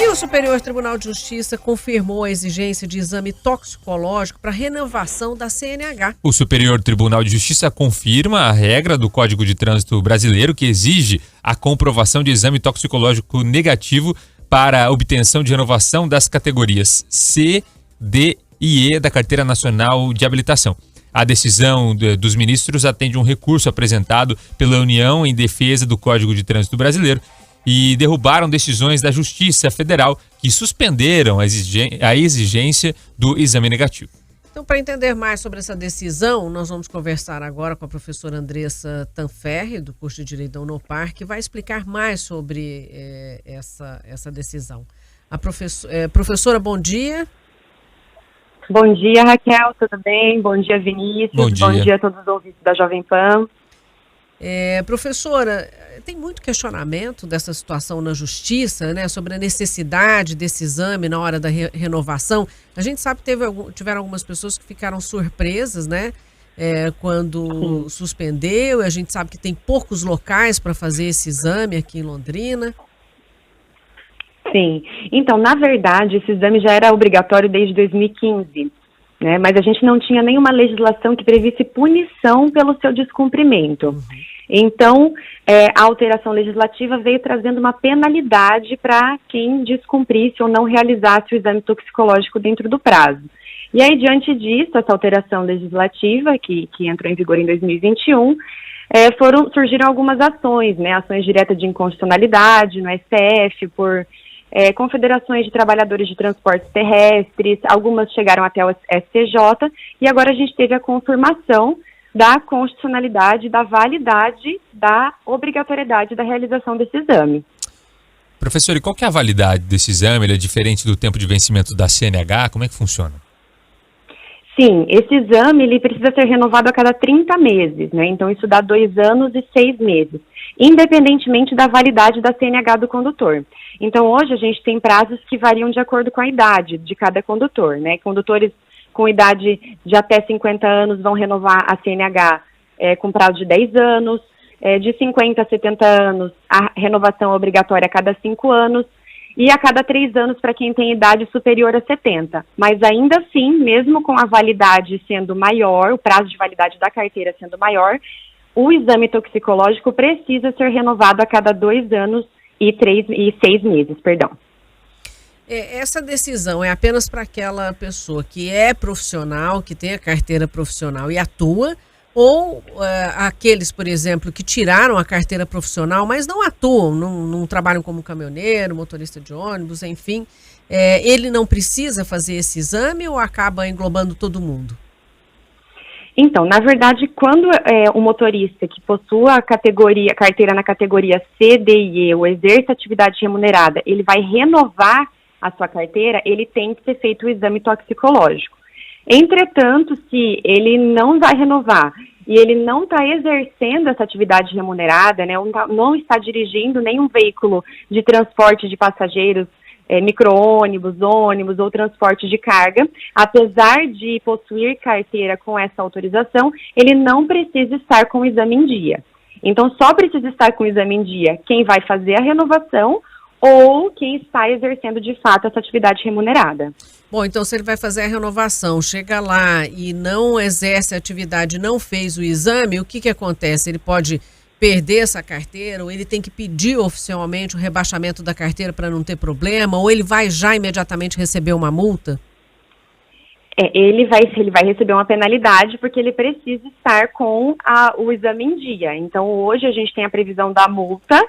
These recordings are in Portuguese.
E o Superior Tribunal de Justiça confirmou a exigência de exame toxicológico para renovação da CNH. O Superior Tribunal de Justiça confirma a regra do Código de Trânsito Brasileiro que exige a comprovação de exame toxicológico negativo para a obtenção de renovação das categorias C, D e E da Carteira Nacional de Habilitação. A decisão dos ministros atende um recurso apresentado pela União em defesa do Código de Trânsito Brasileiro e derrubaram decisões da Justiça Federal que suspenderam a exigência do exame negativo. Então, para entender mais sobre essa decisão, nós vamos conversar agora com a professora Andressa Tanferri, do curso de Direito da Unopar, que vai explicar mais sobre essa decisão. Professora, bom dia. Bom dia, Raquel, tudo bem? Bom dia, Vinícius. Bom dia a todos os ouvintes da Jovem Pan. Professora, tem muito questionamento dessa situação na Justiça, né, sobre a necessidade desse exame na hora da renovação. A gente sabe que tiveram algumas pessoas que ficaram surpresas, né, quando suspendeu. A gente sabe que tem poucos locais para fazer esse exame aqui em Londrina. Sim, então, na verdade, esse exame já era obrigatório desde 2015, né, mas a gente não tinha nenhuma legislação que previsse punição pelo seu descumprimento. Então, a alteração legislativa veio trazendo uma penalidade para quem descumprisse ou não realizasse o exame toxicológico dentro do prazo. E aí, diante disso, essa alteração legislativa, que entrou em vigor em 2021, surgiram algumas ações, né, ações diretas de inconstitucionalidade no STF, por confederações de trabalhadores de transportes terrestres, algumas chegaram até o STJ, e agora a gente teve a confirmação da constitucionalidade, da validade, da obrigatoriedade da realização desse exame. Professor, e qual que é a validade desse exame? Ele é diferente do tempo de vencimento da CNH? Como é que funciona? Sim, esse exame ele precisa ser renovado a cada 30 meses, né? Então isso dá 2 anos e 6 meses, independentemente da validade da CNH do condutor. Então hoje a gente tem prazos que variam de acordo com a idade de cada condutor, né? Condutores com idade de até 50 anos vão renovar a CNH com prazo de 10 anos, de 50 a 70 anos a renovação é obrigatória a cada 5 anos, e a cada 3 anos para quem tem idade superior a 70. Mas ainda assim, mesmo com a validade sendo maior, o prazo de validade da carteira sendo maior, o exame toxicológico precisa ser renovado a cada 2 anos e 6 meses, perdão. Essa decisão é apenas para aquela pessoa que é profissional, que tem a carteira profissional e atua, ou aqueles, por exemplo, que tiraram a carteira profissional, mas não atuam, não trabalham como caminhoneiro, motorista de ônibus, enfim, ele não precisa fazer esse exame ou acaba englobando todo mundo? Então, na verdade, quando o motorista que possua a carteira na categoria C, D e E, ou exerce atividade remunerada, ele vai renovar a sua carteira, ele tem que ter feito o exame toxicológico. Entretanto, se ele não vai renovar e ele não está exercendo essa atividade remunerada, né, não está dirigindo nenhum veículo de transporte de passageiros, micro-ônibus, ônibus ou transporte de carga, apesar de possuir carteira com essa autorização, ele não precisa estar com o exame em dia. Então, só precisa estar com o exame em dia quem vai fazer a renovação ou quem está exercendo de fato essa atividade remunerada. Bom, então se ele vai fazer a renovação, chega lá e não exerce a atividade, não fez o exame, o que acontece? Ele pode perder essa carteira, ou ele tem que pedir oficialmente o rebaixamento da carteira para não ter problema, ou ele vai já imediatamente receber uma multa? Ele vai receber uma penalidade porque ele precisa estar com o exame em dia. Então hoje a gente tem a previsão da multa,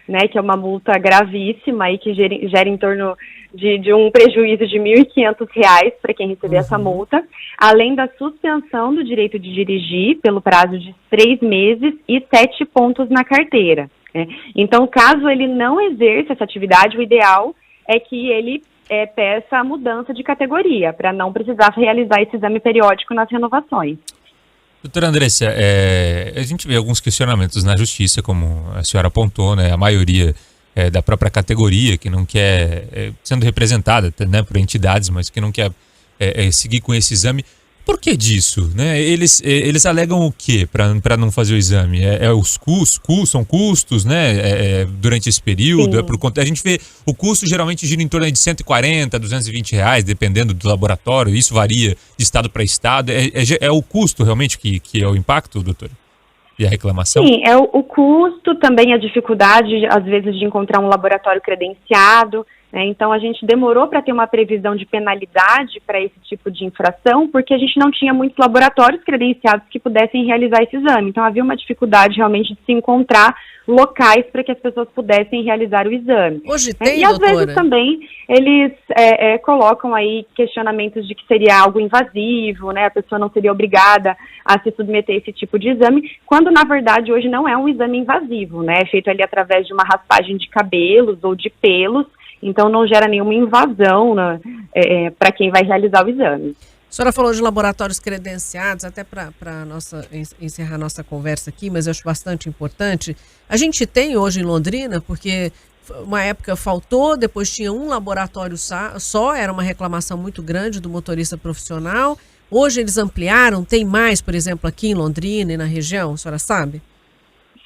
né, que é uma multa gravíssima e que gera em torno de um prejuízo de R$ 1.500 para quem receber essa multa, além da suspensão do direito de dirigir pelo prazo de 3 meses e 7 pontos na carteira, né? Então, caso ele não exerça essa atividade, o ideal é que ele peça a mudança de categoria, para não precisar realizar esse exame periódico nas renovações. Doutora Andressa, a gente vê alguns questionamentos na Justiça, como a senhora apontou, né, a maioria da própria categoria que não quer, sendo representada, né, por entidades, mas que não quer seguir com esse exame. Por que disso, né? Eles alegam o quê para não fazer o exame? Os custos, são custos, né? Durante esse período, Sim. por conta. A gente vê o custo geralmente gira em torno de 140, 220 reais, dependendo do laboratório. Isso varia de estado para estado. É o custo realmente que é o impacto, doutor? E a reclamação? Sim, é o custo, também a dificuldade, às vezes, de encontrar um laboratório credenciado. Então, a gente demorou para ter uma previsão de penalidade para esse tipo de infração, porque a gente não tinha muitos laboratórios credenciados que pudessem realizar esse exame. Então, havia uma dificuldade realmente de se encontrar locais para que as pessoas pudessem realizar o exame. Hoje tem, E às doutora? vezes também eles colocam aí questionamentos de que seria algo invasivo, né? A pessoa não seria obrigada a se submeter a esse tipo de exame, quando na verdade hoje não é um exame invasivo, né? É feito ali através de uma raspagem de cabelos ou de pelos, então não gera nenhuma invasão, né, para quem vai realizar o exame. A senhora falou de laboratórios credenciados, até para encerrar nossa conversa aqui, mas eu acho bastante importante. A gente tem hoje em Londrina, porque uma época faltou, depois tinha um laboratório só, era uma reclamação muito grande do motorista profissional. Hoje eles ampliaram, tem mais, por exemplo, aqui em Londrina e na região, a senhora sabe?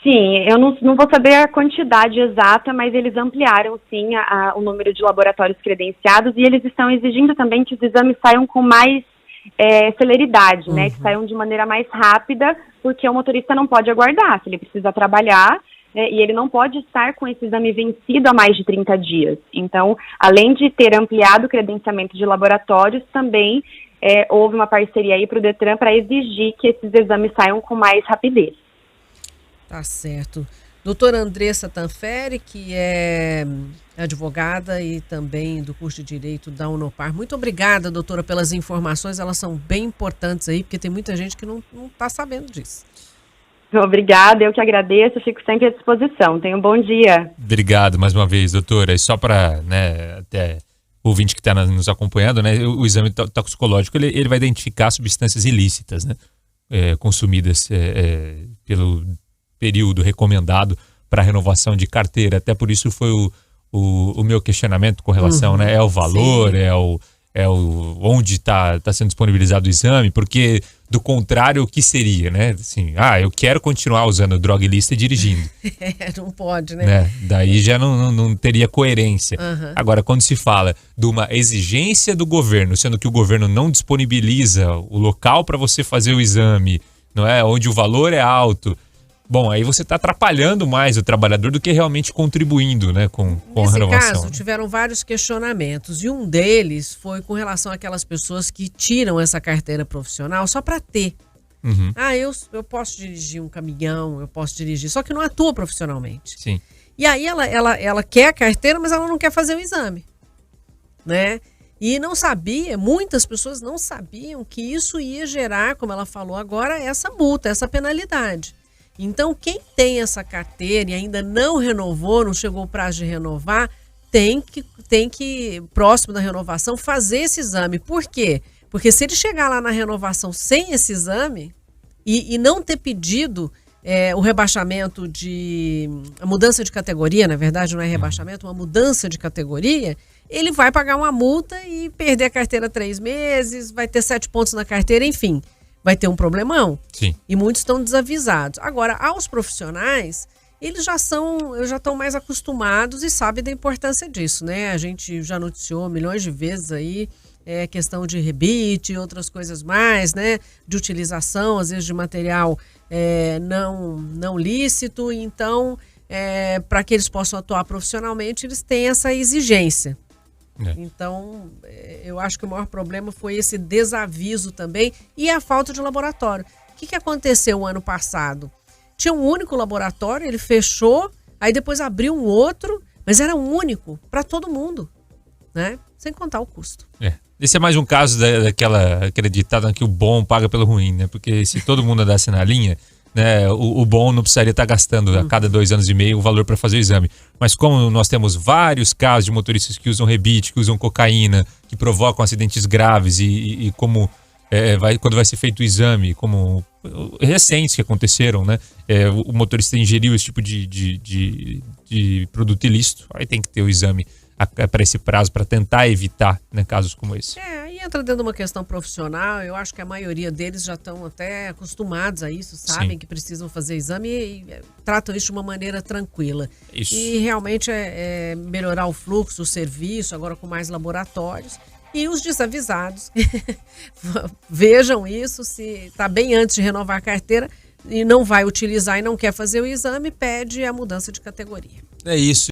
Sim, eu não vou saber a quantidade exata, mas eles ampliaram sim o número de laboratórios credenciados e eles estão exigindo também que os exames saiam com mais celeridade, né? Que saiam de maneira mais rápida, porque o motorista não pode aguardar, ele precisa trabalhar e ele não pode estar com esse exame vencido há mais de 30 dias. Então, além de ter ampliado o credenciamento de laboratórios, também houve uma parceria aí para o Detran para exigir que esses exames saiam com mais rapidez. Tá certo. Doutora Andressa Tanferi, que é advogada e também do curso de Direito da Unopar. Muito obrigada, doutora, pelas informações. Elas são bem importantes aí, porque tem muita gente que não está sabendo disso. Obrigada, eu que agradeço, fico sempre à disposição. Tenha um bom dia. Obrigado mais uma vez, doutora. E só para, né, até o ouvinte que está nos acompanhando, né, o exame toxicológico ele vai identificar substâncias ilícitas, né, consumidas pelo período recomendado para renovação de carteira. Até por isso foi o meu questionamento com relação, né? É o valor, sim, onde está sendo disponibilizado o exame, porque do contrário, o que seria, né? Assim, eu quero continuar usando droga ilícita e dirigindo. Não pode, né? Daí já não teria coerência. Agora, quando se fala de uma exigência do governo, sendo que o governo não disponibiliza o local para você fazer o exame, não é? Onde o valor é alto. Bom, aí você está atrapalhando mais o trabalhador do que realmente contribuindo, né, com a renovação. Nesse caso, tiveram vários questionamentos e um deles foi com relação àquelas pessoas que tiram essa carteira profissional só para ter. Eu posso dirigir um caminhão, eu posso dirigir, só que não atua profissionalmente. Sim. E aí ela quer a carteira, mas ela não quer fazer o exame, né? E não sabia, muitas pessoas não sabiam que isso ia gerar, como ela falou agora, essa multa, essa penalidade. Então, quem tem essa carteira e ainda não renovou, não chegou o prazo de renovar, tem que, próximo da renovação, fazer esse exame. Por quê? Porque se ele chegar lá na renovação sem esse exame e não ter pedido o rebaixamento a mudança de categoria, na verdade não é rebaixamento, uma mudança de categoria, ele vai pagar uma multa e perder a carteira 3 meses, vai ter 7 pontos na carteira, enfim. Vai ter um problemão. Sim. E muitos estão desavisados. Agora, aos profissionais, eles já estão mais acostumados e sabem da importância disso, né? A gente já noticiou milhões de vezes aí questão de rebite e outras coisas mais, né? De utilização, às vezes, de material não lícito. Então, para que eles possam atuar profissionalmente, eles têm essa exigência. Então, eu acho que o maior problema foi esse desaviso também e a falta de laboratório. O que aconteceu o ano passado? Tinha um único laboratório, ele fechou, aí depois abriu um outro, mas era um único para todo mundo, né? Sem contar o custo. Esse é mais um caso daquela acreditada que o bom paga pelo ruim, né? Porque se todo mundo andasse na linha, né, o bom não precisaria estar gastando a cada 2 anos e meio o valor para fazer o exame. Mas como nós temos vários casos de motoristas que usam rebite, que usam cocaína, que provocam acidentes graves e como quando vai ser feito o exame, como recentes que aconteceram, né, o motorista ingeriu esse tipo de produto ilícito, aí tem que ter o exame para esse prazo, para tentar evitar, né, casos como esse. E entra dentro de uma questão profissional, eu acho que a maioria deles já estão até acostumados a isso, sabem que precisam fazer exame e tratam isso de uma maneira tranquila. Isso. E realmente é melhorar o fluxo, o serviço, agora com mais laboratórios. E os desavisados, vejam isso, se está bem antes de renovar a carteira e não vai utilizar e não quer fazer o exame, pede a mudança de categoria. É isso.